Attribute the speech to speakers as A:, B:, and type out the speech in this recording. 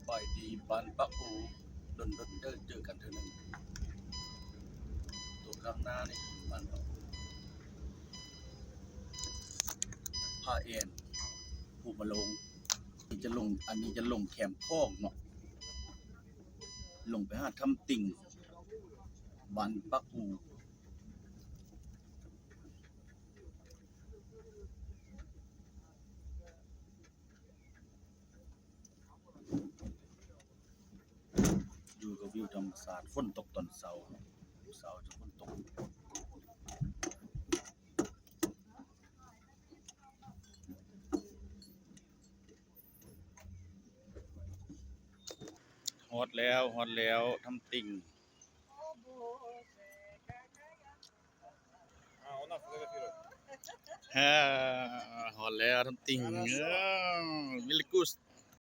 A: บายดีบ้านปะอูดนเจอกันเท่านึงตัวข้างหน้านี่บ้านปะอูพาเอ็นผู้มาลงนี่จะลงอันนี้จะลงแคมป์คอกเนาะลงไปหาทำติ่งบ้านปะอูอยู่กับวิวธรรมศาสตร์ฝนตกตอนเช้าจะฝนตกฮอดแล้วทำติ่งฮอดแล้วทำติ่งมิลกุส